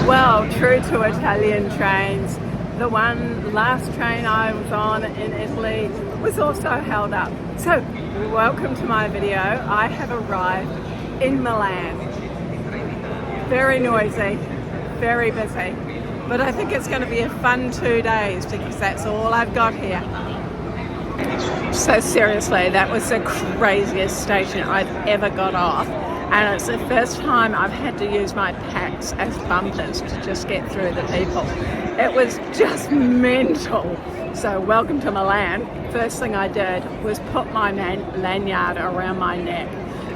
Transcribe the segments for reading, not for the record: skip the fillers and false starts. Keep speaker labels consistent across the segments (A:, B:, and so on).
A: Well, true to Italian trains, the last train I was on in Italy was also held up. So, welcome to my video. I have arrived in Milan. Very noisy, very busy, but I think it's going to be a fun 2 days because that's all I've got here. So seriously, that was the craziest station I've ever got off. And it's the first time I've had to use my packs as bumpers to just get through the people. It was just mental. So welcome to Milan. First thing I did was put my lanyard around my neck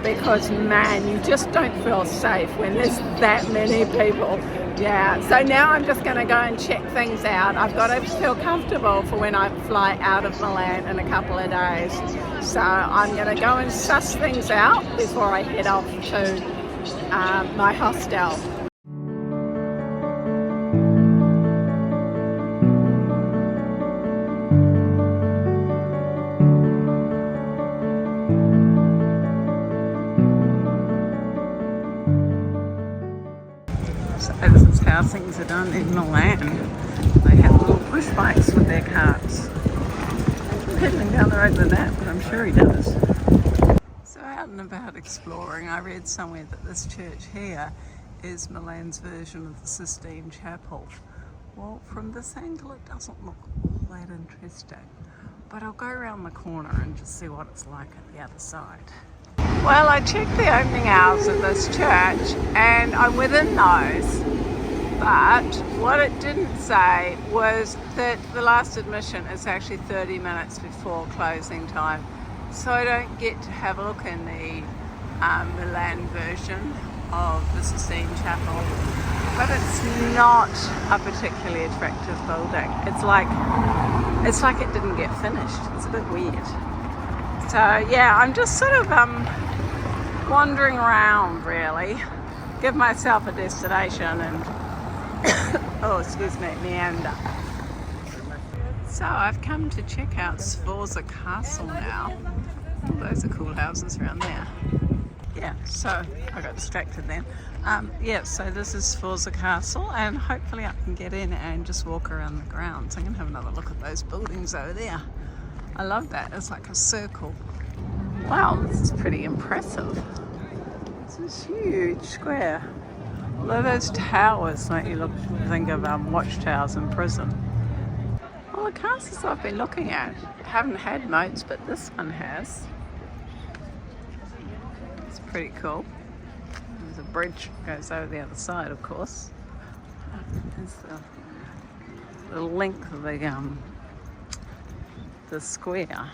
A: because man, you just don't feel safe when there's that many people. Yeah, so now I'm just going to go and check things out. I've got to feel comfortable for when I fly out of Milan in a couple of days. So I'm going to go and suss things out before I head off to my hostel. So this is how things are done in Milan. They have little push bikes with their carts. I'm pedaling down the road with that, but I'm sure he does. So out and about exploring, I read somewhere that this church here is Milan's version of the Sistine Chapel. Well, from this angle it doesn't look all that interesting, but I'll go around the corner and just see what it's like at the other side. Well, I checked the opening hours of this church and I'm within those, but what it didn't say was that the last admission is actually 30 minutes before closing time, so I don't get to have a look in the Milan version of the Sistine Chapel. But it's not a particularly attractive building. It's like it didn't get finished. It's a bit weird. So yeah, I'm just sort of wandering around really, give myself a destination and oh excuse me, meander. So I've come to check out Sforza Castle now. Oh, those are cool houses around there. Yeah, so I got distracted then. Yeah, so this is Sforza Castle and hopefully I can get in and just walk around the grounds. I'm gonna have another look at those buildings over there. I love that, it's like a circle. Wow, this is pretty impressive. This is huge square. Although those towers make you think of watchtowers in prison. Well, the castles I've been looking at haven't had moats, but this one has. It's pretty cool. There's a bridge that goes over the other side, of course. There's the length of the square.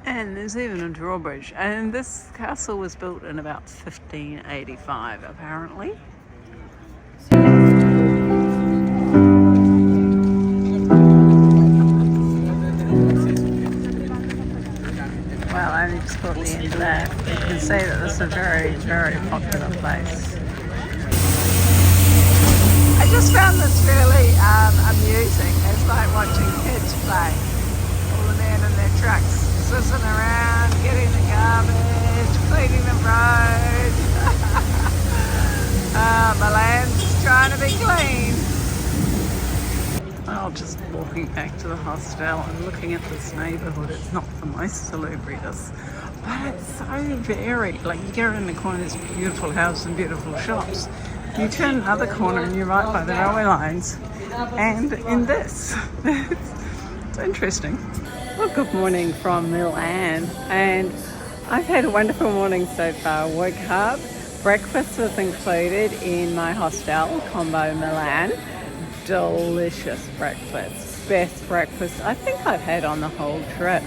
A: And there's even a drawbridge. And this castle was built in about 1585, apparently. Well, I only just caught the end of that. You can see that this is a very, very popular place. I just found this really amusing. It's like watching kids play. All the men in their trucks, sitting around, getting the garbage, cleaning the road. Milan's just trying to be clean. Well, just walking back to the hostel and looking at this neighbourhood. It's not the most salubrious, but it's so varied. Like you go around the corner, there's beautiful houses and beautiful shops. You turn another corner and you're right by the railway lines. And in this, it's interesting. Well, good morning from Milan, and I've had a wonderful morning so far. Woke up, breakfast was included in my hostel, Combo Milan. Delicious breakfast, best breakfast I think I've had on the whole trip.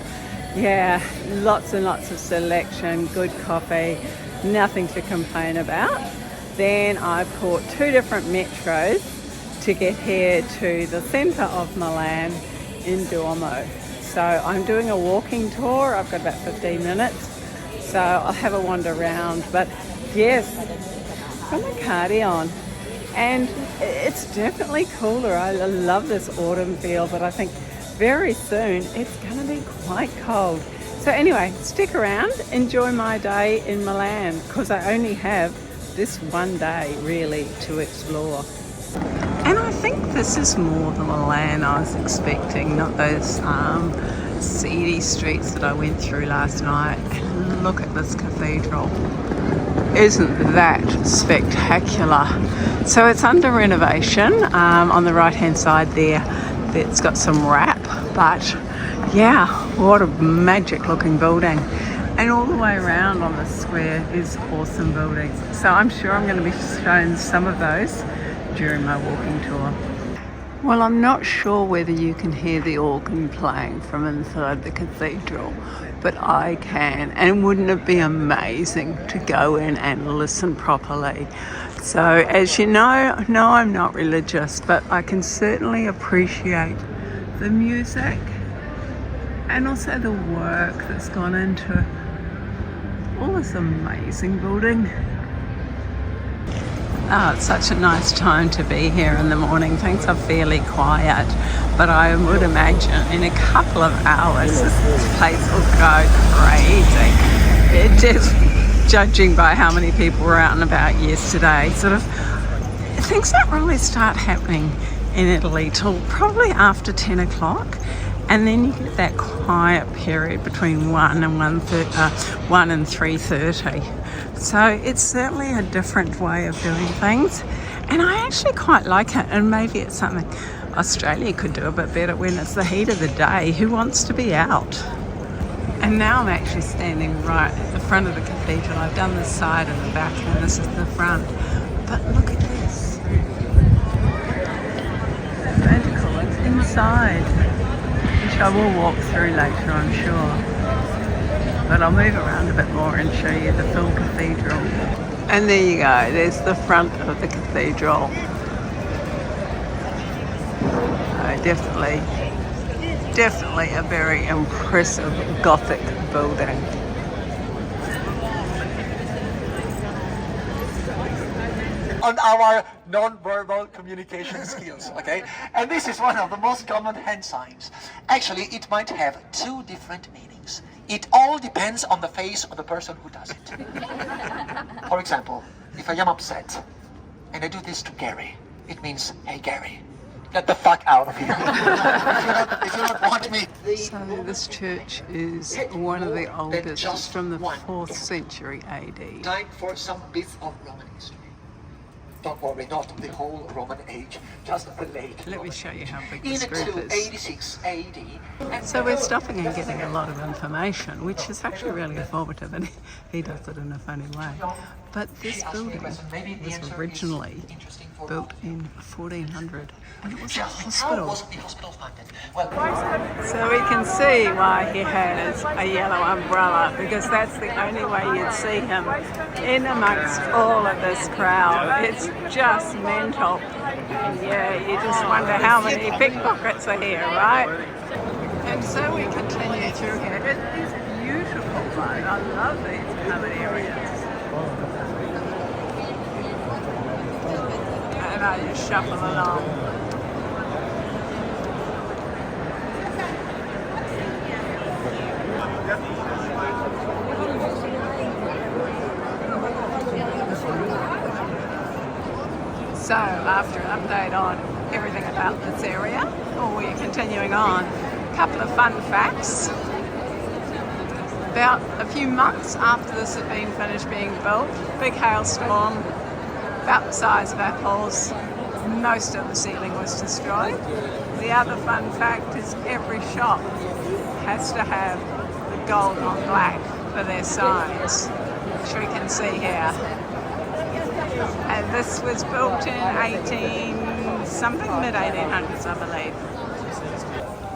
A: Yeah, lots and lots of selection, good coffee, nothing to complain about. Then I caught 2 different metros to get here to the centre of Milan in Duomo. So I'm doing a walking tour. I've got about 15 minutes, so I'll have a wander around. But yes, got my cardi on, and it's definitely cooler. I love this autumn feel, but I think very soon it's going to be quite cold. So anyway, stick around, enjoy my day in Milan, because I only have this one day really to explore. And I think this is more the Milan I was expecting, not those seedy streets that I went through last night. And look at this cathedral. Isn't that spectacular? So it's under renovation. On the right hand side there, it's got some wrap, but yeah, what a magic looking building. And all the way around on the square is awesome buildings. So I'm sure I'm going to be shown some of those during my walking tour. Well, I'm not sure whether you can hear the organ playing from inside the cathedral, but I can. And wouldn't it be amazing to go in and listen properly? So as you know, no, I'm not religious, but I can certainly appreciate the music and also the work that's gone into all this amazing building. Oh, it's such a nice time to be here in the morning. Things are fairly quiet, but I would imagine in a couple of hours this place will go crazy. It just, judging by how many people were out and about yesterday, sort of things don't really start happening in Italy till probably after 10 o'clock. And then you get that quiet period between 1 and 3:30. So it's certainly a different way of doing things. And I actually quite like it. And maybe it's something Australia could do a bit better when it's the heat of the day. Who wants to be out? And now I'm actually standing right at the front of the cathedral. I've done the side and the back, and this is the front. But look at this. Magical, it's inside. I will walk through later, I'm sure, but I'll move around a bit more and show you the full cathedral. And there you go, there's the front of the cathedral. Definitely a very impressive Gothic building.
B: On our non-verbal communication skills, okay? And this is one of the most common hand signs. Actually, it might have two different meanings. It all depends on the face of the person who does it. For example, if I am upset and I do this to Gary, it means, hey Gary, get the fuck out of here. if you don't want me.
A: So this church is one of the oldest. It's from the 4th century AD.
B: Time for some bits of Roman history. Don't worry, not the whole Roman age, just the late.
A: Let me show you how big
B: In
A: this group is.
B: 286 AD.
A: So we're stopping and getting a lot of information, which is actually really informative, and he does it in a funny way. But this building was originally built in 1400, and it was a hospital. So we can see why he has a yellow umbrella, because that's the only way you'd see him in amongst all of this crowd. It's just mental. And yeah, you just wonder how many pickpockets are here, right? And so we continue through here. It is beautiful, right? I love these covered areas. And I just shuffle along. So after an update on everything about this area, we're continuing on. A couple of fun facts. About a few months after this had been finished being built, big hailstorm, about the size of apples, most of the ceiling was destroyed. The other fun fact is every shop has to have the gold on black for their signs, which we can see here. And this was built in mid-1800s, I believe.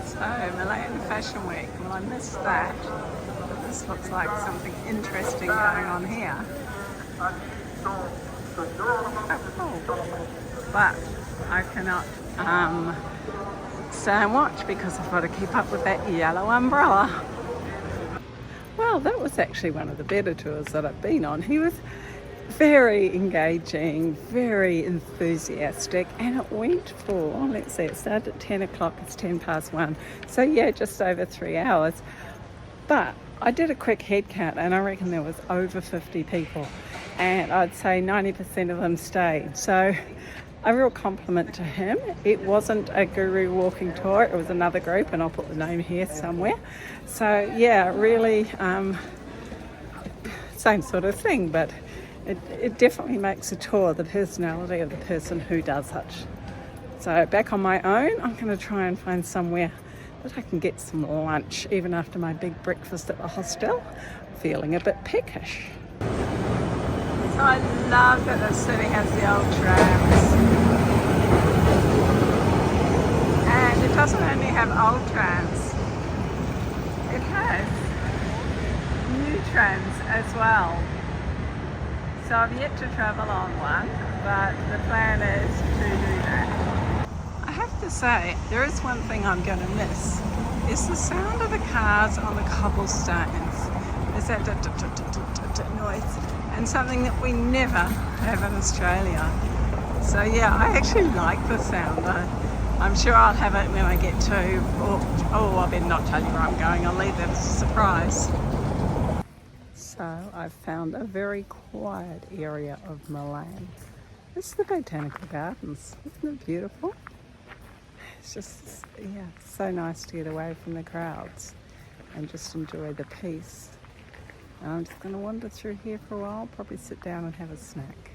A: So Milan Fashion Week, well I missed that. But this looks like something interesting going on here. Oh, cool. But I cannot stay and watch because I've got to keep up with that yellow umbrella. Well, that was actually one of the better tours that I've been on. He was very engaging, very enthusiastic, and it went for, let's see, it started at 10 o'clock, it's 1:10. So yeah, just over 3 hours. But I did a quick head count and I reckon there was over 50 people, and I'd say 90% of them stayed. So a real compliment to him. It wasn't a guru walking tour, it was another group, and I'll put the name here somewhere. So yeah, really same sort of thing, but it definitely makes a tour the personality of the person who does it. So back on my own, I'm going to try and find somewhere that I can get some lunch, even after my big breakfast at the hostel. Feeling a bit peckish. So I love that the city has the old trams. And it doesn't only have old trams, it has new trams as well. So I've yet to travel on one, but the plan is to do that. I have to say, there is one thing I'm going to miss. It's the sound of the cars on the cobblestones. There's that noise, and something that we never have in Australia. So yeah, I actually like the sound. I'm sure I'll have it when I get to, oh, I better not tell you where I'm going. I'll leave that as a surprise. So I've found a very quiet area of Milan. This is the Botanical Gardens. Isn't it beautiful? It's just, yeah, so nice to get away from the crowds and just enjoy the peace. And I'm just going to wander through here for a while, probably sit down and have a snack.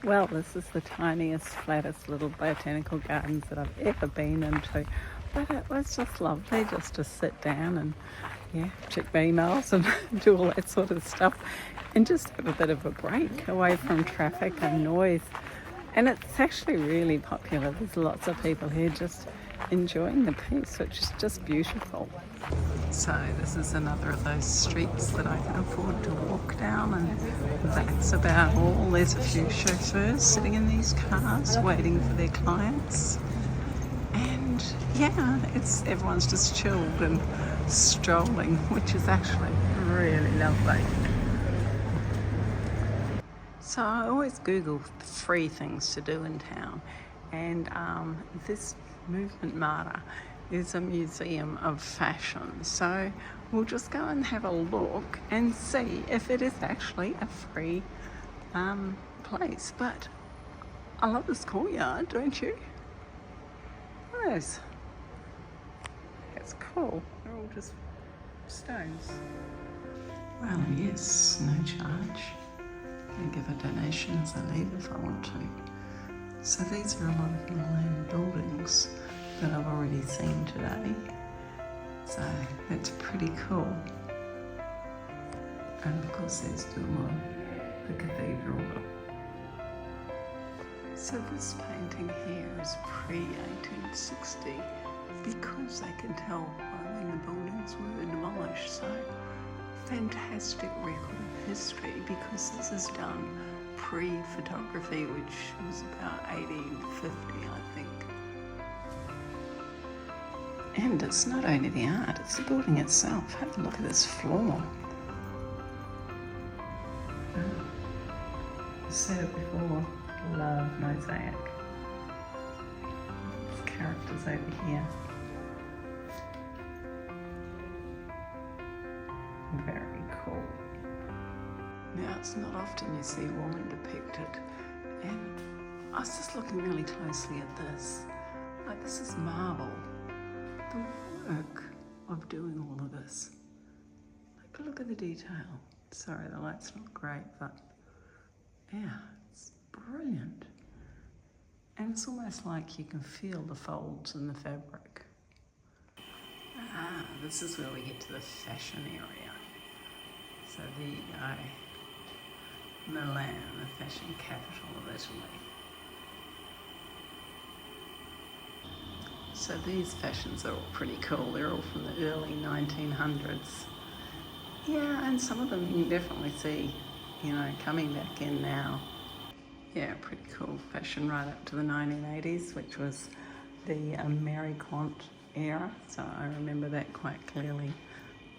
A: Well, this is the tiniest, flattest little botanical gardens that I've ever been into. But it was just lovely just to sit down and, yeah, check my emails and do all that sort of stuff and just have a bit of a break away from traffic and noise. And it's actually really popular. There's lots of people here just enjoying the peace, which is just beautiful. So this is another of those streets that I can afford to walk down, and that's about all. There's a few chauffeurs sitting in these cars waiting for their clients. And yeah, everyone's just chilled and strolling, which is actually really lovely. So I always Google free things to do in town, and this Movement Mara is a museum of fashion. So we'll just go and have a look and see if it is actually a free place. But I love this courtyard, don't you? Yes. It's cool. They're all just stones. Well, yes, no charge. I give a donation as I leave if I want to. So these are a lot of Milan buildings that I've already seen today. So that's pretty cool. And of course there's Duomo, the cathedral. So this painting here is pre-1860 because I can tell by when the buildings were demolished. So fantastic record of history, because this is done pre-photography, which was about 1850, I think. And it's not only the art, it's the building itself. Have a look at this floor. I said it before, love mosaic. There's characters over here. Very cool. Now, it's not often you see a woman depicted, and I was just looking really closely at this. Like, this is marble. The work of doing all of this. Like, look at the detail. Sorry, the light's not great, but yeah, it's brilliant. And it's almost like you can feel the folds in the fabric. This is where we get to the fashion area. So there you go. Milan, the fashion capital of Italy. So these fashions are all pretty cool. They're all from the early 1900s. Yeah, and some of them you can definitely see, you know, coming back in now. Yeah, pretty cool fashion right up to the 1980s, which was the Marie Quant era. So I remember that quite clearly.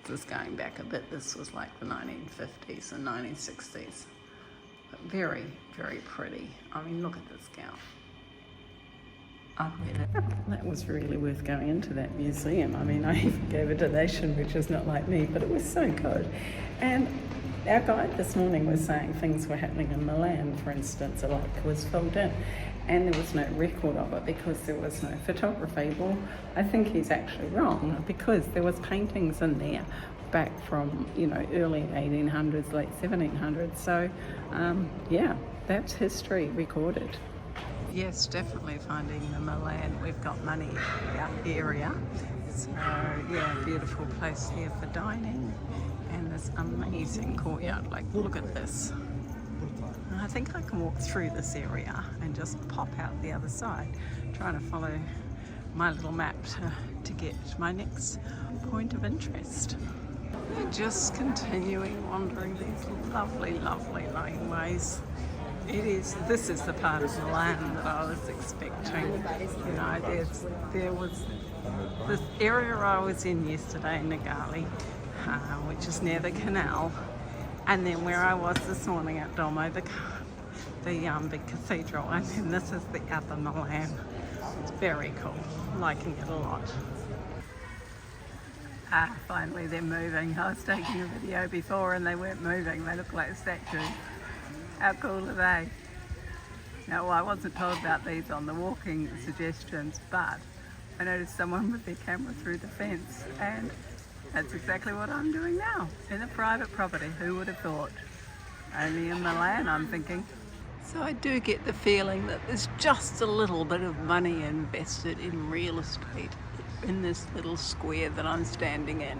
A: Just going back a bit, this was like the 1950s and 1960s. But very, very pretty. I mean, look at this gown. That was really worth going into that museum. I mean, I even gave a donation, which is not like me, but it was so good. And our guide this morning was saying things were happening in Milan, for instance, a lot was filled in, and there was no record of it because there was no photography. Well, I think he's actually wrong, because there was paintings in there back from, you know, early 1800s, late 1700s. So, yeah, that's history recorded. Yes, definitely finding the Milan We've Got Money area. So, yeah, beautiful place here for dining, and this amazing courtyard. Like, look at this. And I think I can walk through this area and just pop out the other side, trying to follow my little map to get my next point of interest. We're just continuing wandering these lovely, lovely laneways. This is the part of Milan that I was expecting. You know, there was this area I was in yesterday, Nagali, which is near the canal, and then where I was this morning at Domo, the big cathedral, and then this is the other Milan. It's very cool, liking it a lot. Finally they're moving. I was taking a video before and they weren't moving. They look like statues. How cool are they? Now, I wasn't told about these on the walking suggestions, but I noticed someone with their camera through the fence, and that's exactly what I'm doing now, in a private property. Who would have thought? Only in Milan, I'm thinking. So I do get the feeling that there's just a little bit of money invested in real estate in this little square that I'm standing in.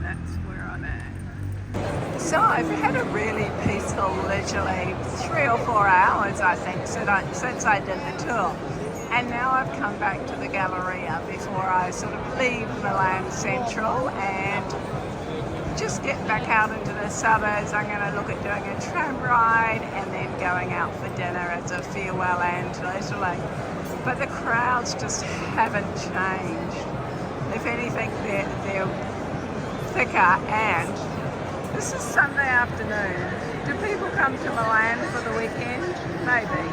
A: That's where I'm at. So I've had a really peaceful, leisurely 3 or 4 hours, I think, since I did the tour. And now I've come back to the Galleria before I sort of leave Milan Central and just get back out into the suburbs. I'm going to look at doing a tram ride and then going out for dinner as a farewell and leisurely. But the crowds just haven't changed. If anything, they're thicker, and this is Sunday afternoon. Do people come to Milan for the weekend? Maybe.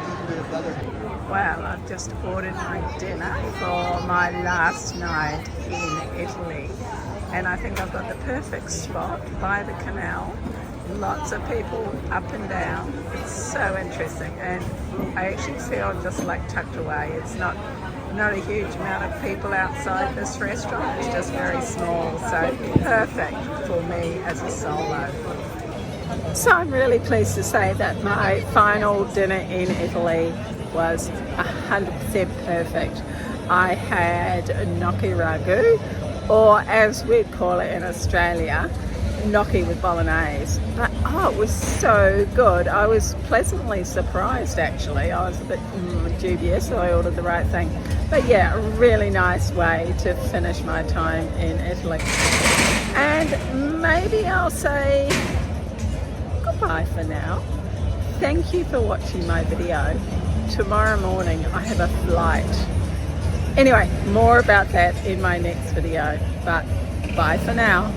A: Well, I've just ordered my dinner for my last night in Italy, and I think I've got the perfect spot by the canal. Lots of people up and down. It's so interesting, and I actually feel just like tucked away. It's not a huge amount of people outside this restaurant. It's just very small, so perfect for me as a solo. So I'm really pleased to say that my final dinner in Italy was 100% perfect. I had gnocchi ragu, or as we'd call it in Australia, gnocchi with bolognese. But it was so good. I was pleasantly surprised, actually. I was a bit dubious, so I ordered the right thing. But yeah, a really nice way to finish my time in Italy. And maybe I'll say goodbye for now. Thank you for watching my video. Tomorrow morning I have a flight. Anyway, more about that in my next video. But bye for now.